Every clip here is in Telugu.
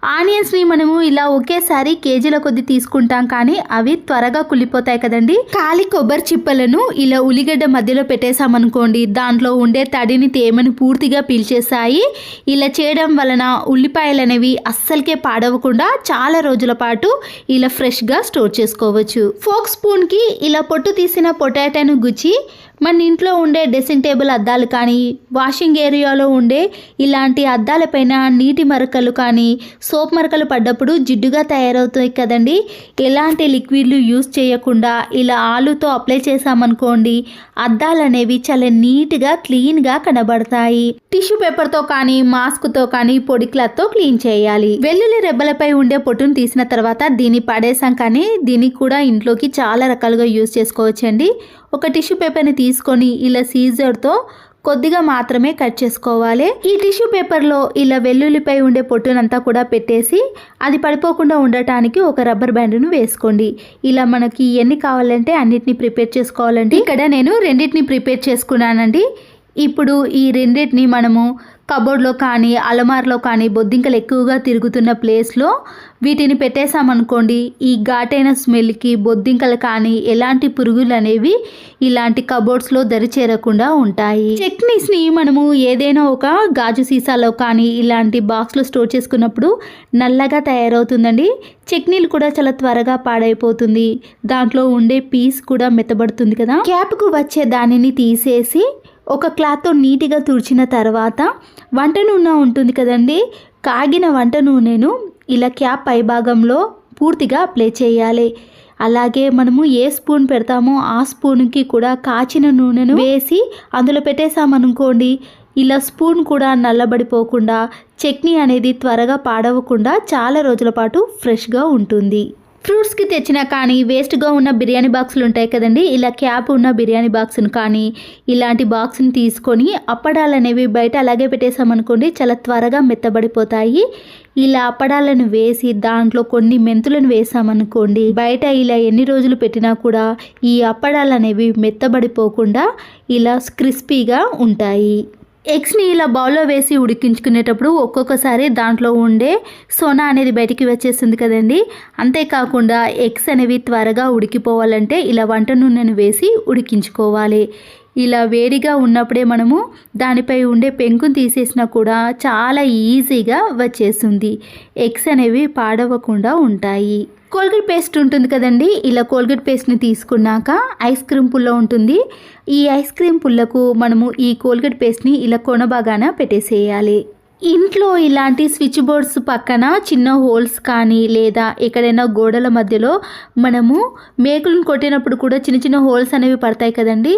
ఆనియన్స్ని మనము ఇలా ఒకేసారి కేజీల కొద్ది తీసుకుంటాం, కానీ అవి త్వరగా కుళ్ళిపోతాయి కదండి. ఖాళీ కొబ్బరి చిప్పలను ఇలా ఉల్లిగడ్డ మధ్యలో పెట్టేసామనుకోండి, దాంట్లో ఉండే తడిని తేమని పూర్తిగా పీల్చేస్తాయి. ఇలా చేయడం వలన ఉల్లిపాయలు అనేవి అస్సలకే పాడవకుండా చాలా రోజుల పాటు ఇలా ఫ్రెష్గా స్టోర్ చేసుకోవచ్చు. ఫోక్ స్పూన్కి ఇలా పొట్టు తీసిన పొటాటోను గుచ్చి మన ఇంట్లో ఉండే డ్రెస్సింగ్ టేబుల్ అద్దాలు కానీ, వాషింగ్ ఏరియాలో ఉండే ఇలాంటి అద్దాలపైన నీటి మరకలు కానీ, సోప్ మరకలు పడ్డప్పుడు జిడ్డుగా తయారవుతాయి కదండి. ఎలాంటి లిక్విడ్లు యూస్ చేయకుండా ఇలా ఆలుతో అప్లై చేసామనుకోండి, అద్దాలు అనేవి చాలా నీట్గా క్లీన్గా కనబడతాయి. టిష్యూ పేపర్తో కానీ, మాస్క్తో కానీ, పొడి క్లాత్తో క్లీన్ చేయాలి. వెల్లుల్లి రెబ్బలపై ఉండే పొట్టును తీసిన తర్వాత దీన్ని పడేసాం, కానీ దీన్ని కూడా ఇంట్లోకి చాలా రకాలుగా యూస్ చేసుకోవచ్చండి. ఒక టిష్యూ పేపర్ని తీసుకొని ఇలా సీజర్తో కొద్దిగా మాత్రమే కట్ చేసుకోవాలి. ఈ టిష్యూ పేపర్లో ఇలా వెల్లుల్లిపై ఉండే పొట్టునంతా కూడా పెట్టేసి అది పడిపోకుండా ఉండటానికి ఒక రబ్బర్ బ్యాండ్ను వేసుకోండి. ఇలా మనకి ఎన్ని కావాలంటే అన్నిటిని ప్రిపేర్ చేసుకోవాలండి. ఇక్కడ నేను రెండింటిని ప్రిపేర్ చేసుకున్నానండి. ఇప్పుడు ఈ రెండింటిని మనము కబోర్డ్లో కానీ, అలమార్లో కానీ, బొద్దింకలు ఎక్కువగా తిరుగుతున్న ప్లేస్లో వీటిని పెట్టేసామనుకోండి, ఈ ఘాటైన స్మెల్కి బొద్దింకలు కానీ ఎలాంటి పురుగులు అనేవి ఇలాంటి కబోర్డ్స్లో దరి చేరకుండా ఉంటాయి. చట్నీస్ని మనము ఏదైనా ఒక గాజు సీసాలో కానీ ఇలాంటి బాక్స్లో స్టోర్ చేసుకున్నప్పుడు నల్లగా తయారవుతుందండి. చట్నీలు కూడా చాలా త్వరగా పాడైపోతుంది. దాంట్లో ఉండే పీస్ కూడా మెత్తబడుతుంది కదా. క్యాప్కు వచ్చే దానిని తీసేసి ఒక క్లాత్తో నీట్గా తుడిచిన తర్వాత వంట నూనె ఉంటుంది కదండి, కాగిన వంట నూనెను ఇలా క్యాప్ పైభాగంలో పూర్తిగా అప్లై చేయాలి. అలాగే మనము ఏ స్పూన్ పెడతామో ఆ స్పూన్కి కూడా కాచిన నూనెను వేసి అందులో పెట్టేసామనుకోండి, ఇలా స్పూన్ కూడా నల్లబడిపోకుండా చట్నీ అనేది త్వరగా పాడవకుండా చాలా రోజుల పాటు ఫ్రెష్గా ఉంటుంది. ఫ్రూట్స్కి తెచ్చినా కానీ వేస్ట్గా ఉన్న బిర్యానీ బాక్సులు ఉంటాయి కదండి, ఇలా క్యాప్ ఉన్న బిర్యానీ బాక్స్ను కానీ ఇలాంటి బాక్స్ని తీసుకొని అప్పడాలు అనేవి బయట అలాగే పెట్టేసామనుకోండి, చాలా త్వరగా మెత్తబడిపోతాయి. ఇలా అప్పడాలను వేసి దాంట్లో కొన్ని మెంతులను వేసామనుకోండి, బయట ఇలా ఎన్ని రోజులు పెట్టినా కూడా ఈ అప్పడాలు అనేవి మెత్తబడిపోకుండా ఇలా క్రిస్పీగా ఉంటాయి. ఎగ్స్ని ఇలా బౌల్లో వేసి ఉడికించుకునేటప్పుడు ఒక్కొక్కసారి దాంట్లో ఉండే సోనా అనేది బయటికి వచ్చేస్తుంది కదండి. అంతేకాకుండా ఎగ్స్ అనేవి త్వరగా ఉడికిపోవాలంటే ఇలా వంట నూనెను వేసి ఉడికించుకోవాలి. ఇలా వేడిగా ఉన్నప్పుడే మనము దానిపై ఉండే పెంకును తీసేసినా కూడా చాలా ఈజీగా వచ్చేస్తుంది. ఎగ్స్ అనేవి పాడవకుండా ఉంటాయి. కోల్గేట్ పేస్ట్ ఉంటుంది కదండి, ఇలా కోల్గేట్ పేస్ట్ని తీసుకున్నాక ఐస్ క్రీమ్ పుల్ల ఉంటుంది. ఈ ఐస్ క్రీమ్ పుల్లకు మనము ఈ కోల్గేట్ పేస్ట్ని ఇలా కొనబాగాన పెట్టేసేయాలి. ఇంట్లో ఇలాంటి స్విచ్ బోర్డ్స్ పక్కన చిన్న హోల్స్ కానీ లేదా ఎక్కడైనా గోడల మధ్యలో మనము మేకులను కొట్టినప్పుడు కూడా చిన్న చిన్న హోల్స్ అనేవి పడతాయి కదండి,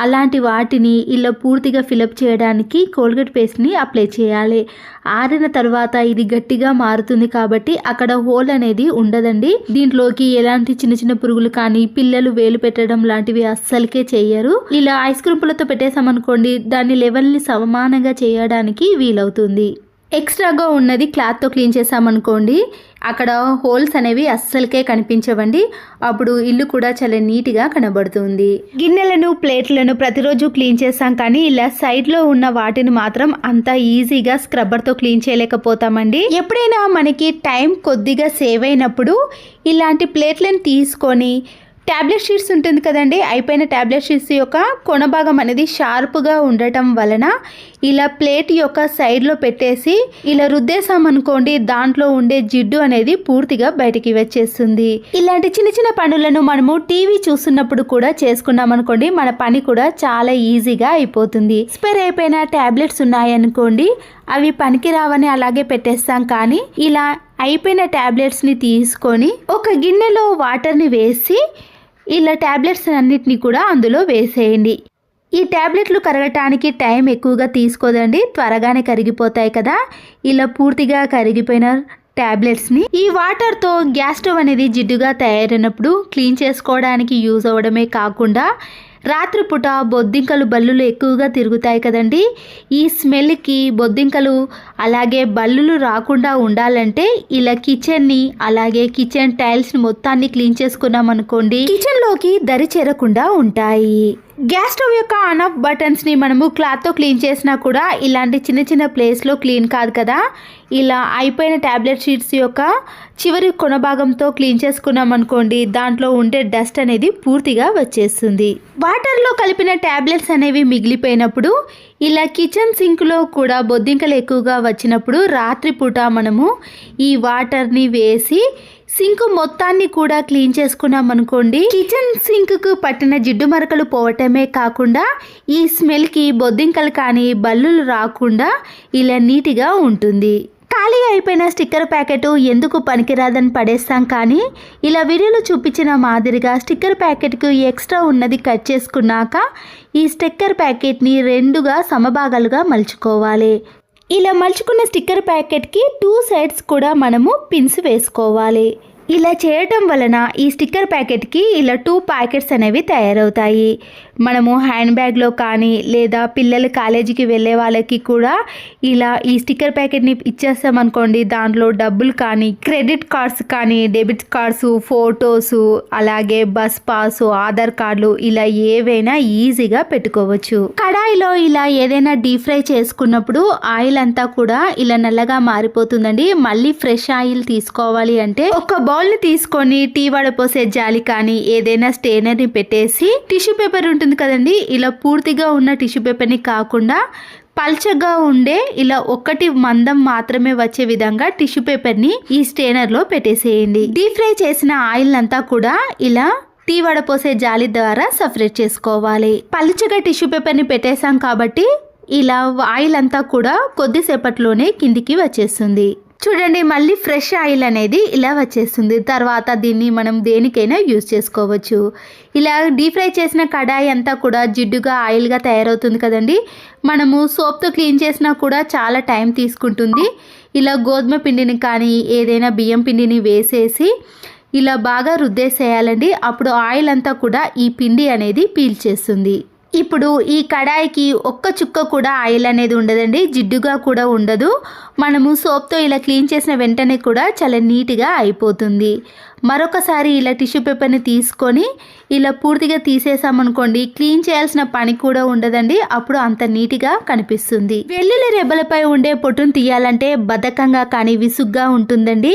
అలాంటి వాటిని ఇలా పూర్తిగా ఫిలప్ చేయడానికి కోల్గేట్ పేస్ట్ని అప్లై చేయాలి. ఆరిన తర్వాత ఇది గట్టిగా మారుతుంది కాబట్టి అక్కడ హోల్ అనేది ఉండదండి. దీంట్లోకి ఎలాంటి చిన్న చిన్న పురుగులు కానీ పిల్లలు వేలు పెట్టడం లాంటివి అస్సలకే చేయరు. ఇలా ఐస్ క్రీమ్ పుల్లతో పెట్టేసామనుకోండి, దాని లెవెల్ని సమానంగా చేయడానికి వీలవుతుంది. ఎక్స్ట్రాగా ఉన్నది క్లాత్తో క్లీన్ చేసామనుకోండి, అక్కడ హోల్స్ అనేవి అస్సలకే కనిపించవండి. అప్పుడు ఇల్లు కూడా చాలా నీట్గా కనబడుతుంది. గిన్నెలను, ప్లేట్లను ప్రతిరోజు క్లీన్ చేస్తాం, కానీ ఇలా సైడ్లో ఉన్న వాటిని మాత్రం అంత ఈజీగా స్క్రబ్బర్తో క్లీన్ చేయలేకపోతామండి. ఎప్పుడైనా మనకి టైం కొద్దిగా సేవ్ అయినప్పుడు ఇలాంటి ప్లేట్లను తీసుకొని ట్యాబ్లెట్ షీట్స్ ఉంటుంది కదండి, అయిపోయిన ట్యాబ్లెట్ షీట్స్ యొక్క కొన భాగం అనేది షార్ప్గా ఉండటం వలన ఇలా ప్లేట్ యొక్క సైడ్లో పెట్టేసి ఇలా రుద్దేసామనుకోండి, దాంట్లో ఉండే జిడ్డు అనేది పూర్తిగా బయటికి వచ్చేస్తుంది. ఇలాంటి చిన్న చిన్న పనులను మనము టీవీ చూస్తున్నప్పుడు కూడా చేసుకున్నాం అనుకోండి, మన పని కూడా చాలా ఈజీగా అయిపోతుంది. ఎక్స్పైర్ అయిపోయిన ట్యాబ్లెట్స్ ఉన్నాయనుకోండి, అవి పనికి రావని అలాగే పెట్టేస్తాం, కానీ ఇలా అయిపోయిన ట్యాబ్లెట్స్ని తీసుకొని ఒక గిన్నెలో వాటర్ని వేసి ఇలా ట్యాబ్లెట్స్ అన్నిటిని కూడా అందులో వేసేయండి. ఈ ట్యాబ్లెట్లు కరగటానికి టైం ఎక్కువగా తీసుకోదండి, త్వరగానే కరిగిపోతాయి కదా. ఇలా పూర్తిగా కరిగిపోయిన ట్యాబ్లెట్స్ని ఈ వాటర్తో గ్యాస్ స్టవ్ అనేది జిడ్డుగా తయారైనప్పుడు క్లీన్ చేసుకోవడానికి యూజ్ అవ్వడమే కాకుండా రాత్రిపూట బొద్దింకలు, బల్లులు ఎక్కువగా తిరుగుతాయి కదండి, ఈ స్మెల్కి బొద్దింకలు అలాగే బల్లులు రాకుండా ఉండాలంటే ఇలా కిచెన్ని అలాగే కిచెన్ టైల్స్ని మొత్తాన్ని క్లీన్ చేసుకున్నాం అనుకోండి, కిచెన్లోకి దరి చేరకుండా ఉంటాయి. గ్యాస్ స్టవ్ యొక్క ఆన్ ఆఫ్ బటన్స్ని మనము క్లాత్తో క్లీన్ చేసినా కూడా ఇలాంటి చిన్న చిన్న ప్లేస్లో క్లీన్ కాదు కదా. ఇలా అయిపోయిన ట్యాబ్లెట్ షీట్స్ యొక్క చివరి కొన భాగంతో క్లీన్ చేసుకున్నాం అనుకోండి, దాంట్లో ఉండే డస్ట్ అనేది పూర్తిగా వచ్చేస్తుంది. వాటర్లో కలిపిన ట్యాబ్లెట్స్ అనేవి మిగిలిపోయినప్పుడు ఇలా కిచెన్ సింక్లో కూడా బొద్దింకలు ఎక్కువగా వచ్చినప్పుడు రాత్రిపూట మనము ఈ వాటర్ని వేసి సింక్ మొత్తాన్ని కూడా క్లీన్ చేసుకున్నాం అనుకోండి, కిచెన్ సింక్కు పట్టిన జిడ్డు మరకలు పోవటమే కాకుండా ఈ స్మెల్కి బొద్దింకలు కానీ బల్లులు రాకుండా ఇలా నీట్గా ఉంటుంది. ఖాళీ అయిపోయిన స్టిక్కర్ ప్యాకెట్ ఎందుకు పనికిరాదని పడేస్తాం, కానీ ఇలా వీడియోలో చూపించిన మాదిరిగా స్టిక్కర్ ప్యాకెట్కు ఎక్స్ట్రా ఉన్నది కట్ చేసుకున్నాక ఈ స్టిక్కర్ ప్యాకెట్ని రెండుగా సమభాగాలుగా మలుచుకోవాలి. ఇలా మలుచుకున్న స్టిక్కర్ ప్యాకెట్కి 2 సైడ్స్ కూడా మనము పిన్స్ వేసుకోవాలి. ఇలా చేయటం వలన ఈ స్టిక్కర్ ప్యాకెట్కి ఇలా 2 ప్యాకెట్స్ అనేవి తయారవుతాయి. మనము హ్యాండ్ బ్యాగ్లో కానీ లేదా పిల్లలు కాలేజీకి వెళ్ళే వాళ్ళకి కూడా ఇలా ఈ స్టిక్కర్ ప్యాకెట్ని ఇచ్చేస్తామనుకోండి, దాంట్లో డబ్బులు కానీ క్రెడిట్ కార్డ్స్ కానీ డెబిట్ కార్డ్స్, ఫొటోస్, అలాగే బస్ పాస్, ఆధార్ కార్డులు ఇలా ఏవైనా ఈజీగా పెట్టుకోవచ్చు. కడాయిలో ఇలా ఏదైనా డీప్ ఫ్రై చేసుకున్నప్పుడు ఆయిల్ అంతా కూడా ఇలా నల్లగా మారిపోతుందండి. మళ్ళీ ఫ్రెష్ ఆయిల్ తీసుకోవాలి అంటే ఒక బౌల్ని తీసుకొని టీ వడపోసే జాలి కానీ ఏదైనా స్టెయినర్ని పెట్టేసి టిష్యూ పేపర్ ఉంటుంది కదండి, ఇలా పూర్తిగా ఉన్న టిష్యూ పేపర్ని కాకుండా పల్చగా ఉండే ఇలా ఒకటి మందం మాత్రమే వచ్చే విధంగా టిష్యూ పేపర్ని ఈ స్టెయినర్లో పెట్టేసేయండి. డీప్ ఫ్రై చేసిన ఆయిల్ అంతా కూడా ఇలా టీ వడపోసే జాలి ద్వారా సపరేట్ చేసుకోవాలి. పలుచగా టిష్యూ పేపర్ని పెట్టేసాం కాబట్టి ఇలా ఆయిల్ అంతా కూడా కొద్దిసేపట్లోనే కిందికి వచ్చేస్తుంది. చూడండి, మళ్ళీ ఫ్రెష్ ఆయిల్ అనేది ఇలా వచ్చేస్తుంది. తర్వాత దీన్ని మనం దేనికైనా యూజ్ చేసుకోవచ్చు. ఇలా డీప్ ఫ్రై చేసిన కడాయి అంతా కూడా జిడ్డుగా ఆయిల్గా తయారవుతుంది కదండి. మనము సోప్తో క్లీన్ చేసినా కూడా చాలా టైం తీసుకుంటుంది. ఇలా గోధుమ పిండిని కానీ ఏదైనా బియ్యం పిండిని వేసేసి ఇలా బాగా రుద్దేసేయాలండి. అప్పుడు ఆయిల్ అంతా కూడా ఈ పిండి అనేది పీల్చేస్తుంది. ఇప్పుడు ఈ కడాయికి ఒక్క చుక్క కూడా ఆయిల్ అనేది ఉండదండి, జిడ్డుగా కూడా ఉండదు. మనము సోప్తో ఇలా క్లీన్ చేసిన వెంటనే కూడా చాలా నీట్గా అయిపోతుంది. మరొకసారి ఇలా టిష్యూ పేపర్ని తీసుకొని ఇలా పూర్తిగా తీసేసామనుకోండి, క్లీన్ చేయాల్సిన పని కూడా ఉండదండి. అప్పుడు అంత నీట్గా కనిపిస్తుంది. వెల్లుల్లి రెబ్బలపై ఉండే పొట్టును తీయాలంటే బద్ధకంగా కానీ విసుగ్గా ఉంటుందండి.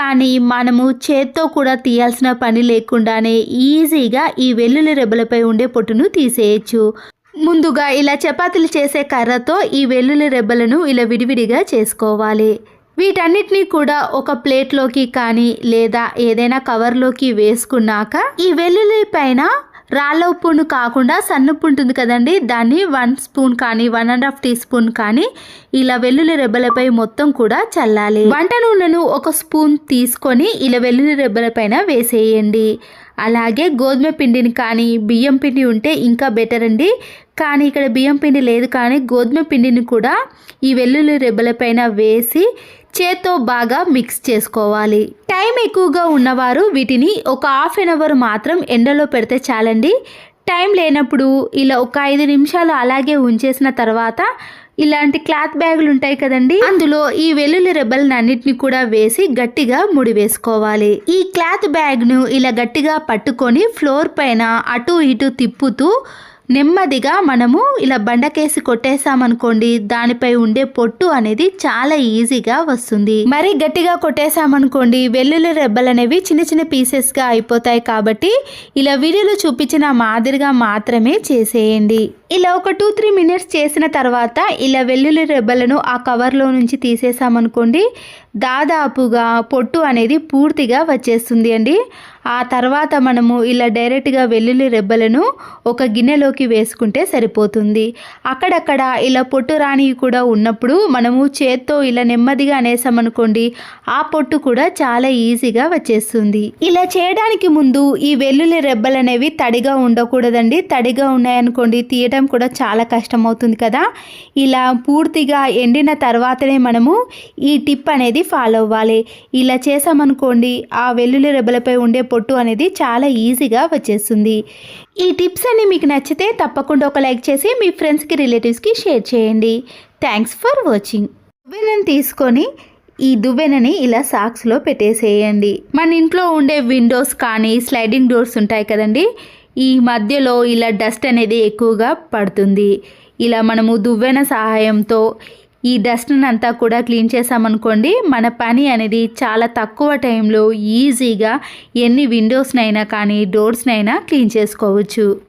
కానీ మనము చేత్తో కూడా తీయాల్సిన పని లేకుండానే ఈజీగా ఈ వెల్లుల్లి రెబ్బలపై ఉండే పొట్టును తీసేయచ్చు. ముందుగా ఇలా చపాతీలు చేసే కర్రతో ఈ వెల్లుల్లి రెబ్బలను ఇలా విడివిడిగా చేసుకోవాలి. వీటన్నిటినీ కూడా ఒక ప్లేట్లోకి కానీ లేదా ఏదైనా కవర్లోకి వేసుకున్నాక ఈ వెల్లుల్లి పైన రాళ్ళ ఉప్పును కాకుండా సన్నుప్పు ఉంటుంది కదండి, దాన్ని 1 స్పూన్ కానీ 1.5 టీ స్పూన్ కానీ ఇలా వెల్లుల్లి రెబ్బలపై మొత్తం కూడా చల్లాలి. వంట నూనెను 1 స్పూన్ తీసుకొని ఇలా వెల్లుల్లి రెబ్బల పైన వేసేయండి. అలాగే గోధుమ పిండిని కానీ బియ్యం పిండి ఉంటే ఇంకా బెటర్ అండి. కానీ ఇక్కడ బియ్యం పిండి లేదు, కానీ గోధుమ పిండిని కూడా ఈ వెల్లుల్లి రెబ్బల పైన వేసి చేత్తో బాగా మిక్స్ చేసుకోవాలి. టైం ఎక్కువగా ఉన్నవారు వీటిని ఒక ½ అవర్ మాత్రం ఎండలో పెడితే చాలండి. టైం లేనప్పుడు ఇలా ఒక 5 నిమిషాలు అలాగే ఉంచేసిన తర్వాత ఇలాంటి క్లాత్ బ్యాగులు ఉంటాయి కదండి, అందులో ఈ వెల్లుల్లి రెబ్బలను అన్నిటిని కూడా వేసి గట్టిగా ముడి వేసుకోవాలి. ఈ క్లాత్ బ్యాగ్ను ఇలా గట్టిగా పట్టుకొని ఫ్లోర్ పైన అటు ఇటు తిప్పుతూ నెమ్మదిగా మనము ఇలా బండకేసి కొట్టేసామనుకోండి, దానిపై ఉండే పొట్టు అనేది చాలా ఈజీగా వస్తుంది. మరి గట్టిగా కొట్టేసామనుకోండి వెల్లుల్లి రెబ్బలు అనేవి చిన్న చిన్న పీసెస్గా అయిపోతాయి. కాబట్టి ఇలా వీడియోలో చూపించిన మాదిరిగా మాత్రమే చేసేయండి. ఇలా ఒక 2-3 మినిట్స్ చేసిన తర్వాత ఇలా వెల్లుల్లి రెబ్బలను ఆ కవర్లో నుంచి తీసేసామనుకోండి, దాదాపుగా పొట్టు అనేది పూర్తిగా వచ్చేస్తుంది అండి. ఆ తర్వాత మనము ఇలా డైరెక్ట్గా వెల్లుల్లి రెబ్బలను ఒక గిన్నెలోకి వేసుకుంటే సరిపోతుంది. అక్కడక్కడ ఇలా పొట్టు రానివి కూడా ఉన్నప్పుడు మనము చేత్తో ఇలా నెమ్మదిగా అనేసామనుకోండి, ఆ పొట్టు కూడా చాలా ఈజీగా వచ్చేస్తుంది. ఇలా చేయడానికి ముందు ఈ వెల్లుల్లి రెబ్బలు అనేవి తడిగా ఉండకూడదండి. తడిగా ఉన్నాయనుకోండి తీయటం కూడా చాలా కష్టం అవుతుంది కదా. ఇలా పూర్తిగా ఎండిన తర్వాతనే మనము ఈ టిప్ అనేది ఫాలో అవ్వాలి. ఇలా చేసామనుకోండి ఆ వెల్లుల్లి రెబ్బలపై ఉండే పొట్టు అనేది చాలా ఈజీగా వచ్చేస్తుంది. ఈ టిప్స్ అన్ని మీకు నచ్చితే తప్పకుండా ఒక లైక్ చేసి మీ ఫ్రెండ్స్కి రిలేటివ్స్కి షేర్ చేయండి. Thanks for watching. దువ్వెనని తీసుకొని ఈ దువ్వెనని ఇలా సాక్స్లో పెట్టేసేయండి. మన ఇంట్లో ఉండే విండోస్ కానీ స్లైడింగ్ డోర్స్ ఉంటాయి కదండి, ఈ మధ్యలో ఇలా డస్ట్ అనేది ఎక్కువగా పడుతుంది. ఇలా మనము దువ్వెన సహాయంతో ఈ డస్ట్ని అంతా కూడా క్లీన్ చేసామనుకోండి, మన పని అనేది చాలా తక్కువ టైంలో ఈజీగా ఎన్ని విండోస్నైనా కానీ డోర్స్నైనా క్లీన్ చేసుకోవచ్చు.